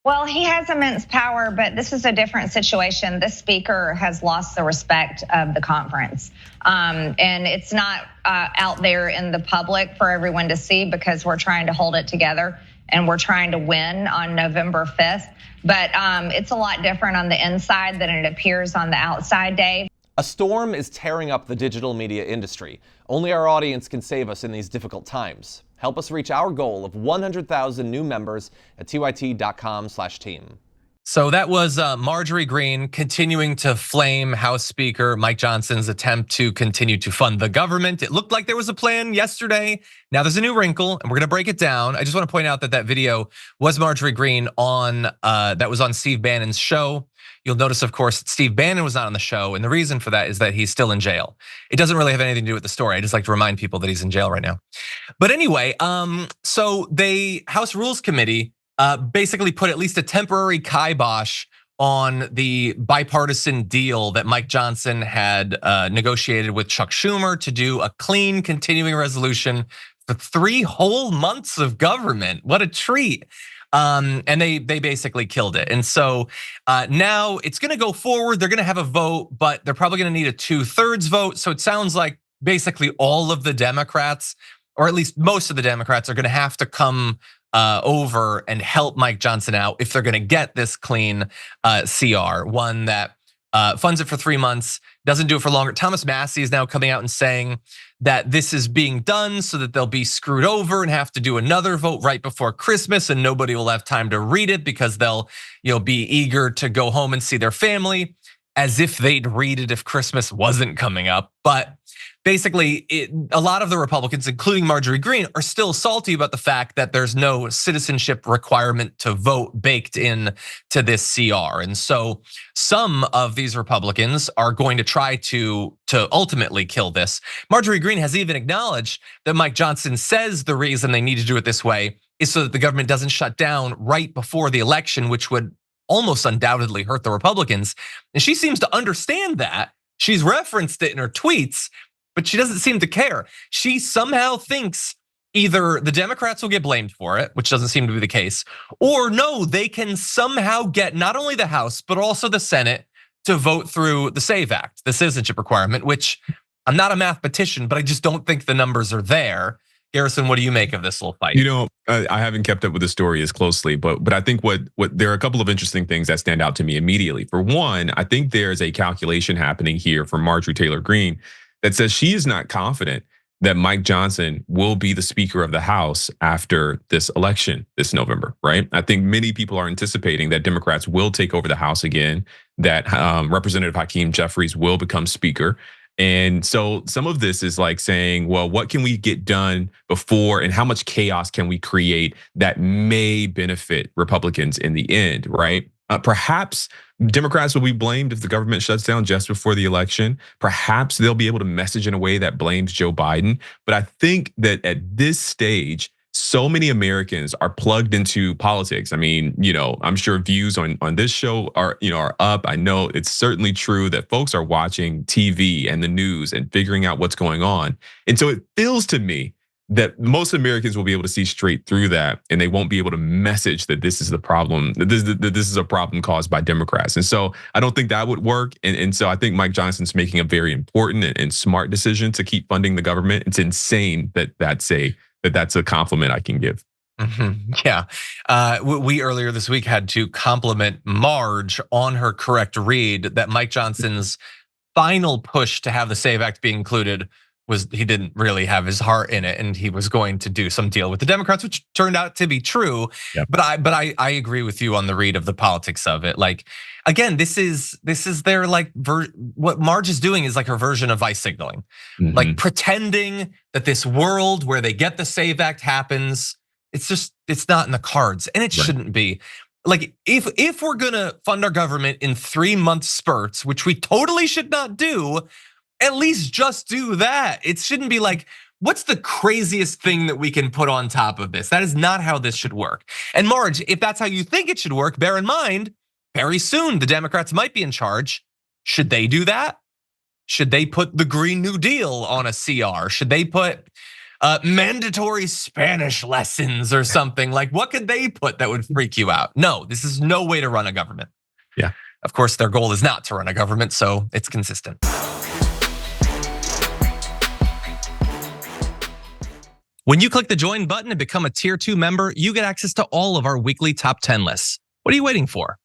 Well, he has immense power, but this is a different situation. This speaker has lost the respect of the conference. And it's not out there in the public for everyone to see because we're trying to hold it together and we're trying to win on November 5th. But it's a lot different on the inside than it appears on the outside, Dave. A storm is tearing up the digital media industry. Only our audience can save us in these difficult times. Help us reach our goal of 100,000 new members at tyt.com/team. So that was Marjorie Greene continuing to flame House Speaker Mike Johnson's attempt to continue to fund the government. It looked like there was a plan yesterday. Now there's a new wrinkle, and we're going to break it down. I just want to point out that that video was Marjorie Greene that was on Steve Bannon's show. You'll notice, of course, Steve Bannon was not on the show, and the reason for that is that he's still in jail. It doesn't really have anything to do with the story. I just like to remind people that he's in jail right now. But anyway, so the House Rules Committee basically put at least a temporary kibosh on the bipartisan deal that Mike Johnson had negotiated with Chuck Schumer to do a clean continuing resolution for 3 whole months of government. What a treat. And they basically killed it. And so now it's gonna go forward. They're gonna have a vote, but they're probably gonna need a 2/3 vote. So it sounds like basically all of the Democrats, or at least most of the Democrats, are gonna have to come over and help Mike Johnson out if they're gonna get this clean CR, one that funds it for 3 months, doesn't do it for longer. Thomas Massie is now coming out and saying that this is being done so that they'll be screwed over and have to do another vote right before Christmas, and nobody will have time to read it because they'll be eager to go home and see their family, as if they'd read it if Christmas wasn't coming up. But basically, a lot of the Republicans, including Marjorie Greene, are still salty about the fact that there's no citizenship requirement to vote baked in to this CR. And so some of these Republicans are going to try to ultimately kill this. Marjorie Greene has even acknowledged that Mike Johnson says the reason they need to do it this way is so that the government doesn't shut down right before the election, which would almost undoubtedly hurt the Republicans. And she seems to understand that. She's referenced it in her tweets, but she doesn't seem to care. She somehow thinks either the Democrats will get blamed for it, which doesn't seem to be the case, or no, they can somehow get not only the House, but also the Senate to vote through the SAVE Act, the citizenship requirement, which I'm not a mathematician, but I just don't think the numbers are there. Garrison, what do you make of this little fight? I haven't kept up with the story as closely, but I think what there are a couple of interesting things that stand out to me immediately. For one, I think there's a calculation happening here from Marjorie Taylor Greene that says she is not confident that Mike Johnson will be the Speaker of the House after this election this November, right? I think many people are anticipating that Democrats will take over the House again, that Representative Hakeem Jeffries will become Speaker. And so some of this is like saying, well, what can we get done before, and how much chaos can we create that may benefit Republicans in the end, right? Perhaps Democrats will be blamed if the government shuts down just before the election. Perhaps they'll be able to message in a way that blames Joe Biden. But I think that at this stage, so many Americans are plugged into politics. I mean, I'm sure views on this show are up. I know it's certainly true that folks are watching TV and the news and figuring out what's going on. And so it feels to me that most Americans will be able to see straight through that, and they won't be able to message that this is the problem, that this is a problem caused by Democrats. And so I don't think that would work. And so I think Mike Johnson's making a very important and smart decision to keep funding the government. It's insane that that's a compliment I can give. Yeah, we earlier this week had to compliment Marge on her correct read that Mike Johnson's final push to have the SAVE Act be included was he didn't really have his heart in it, and he was going to do some deal with the Democrats, which turned out to be true. Yep. But I agree with you on the read of the politics of it. Like, again, this is their what Marge is doing is like her version of vice signaling, like pretending that this world where they get the SAVE Act happens. It's not in the cards, and it shouldn't be. Like, if we're gonna fund our government in 3-month spurts, which we totally should not do, at least just do that. It shouldn't be like, what's the craziest thing that we can put on top of this? That is not how this should work. And Marge, if that's how you think it should work, bear in mind, very soon the Democrats might be in charge. Should they do that? Should they put the Green New Deal on a CR? Should they put Mandatory Spanish lessons or something. Like, what could they put that would freak you out? No, this is no way to run a government. Yeah. Of course, their goal is not to run a government, so it's consistent. When you click the join button and become a tier 2 member, you get access to all of our weekly top 10 lists. What are you waiting for?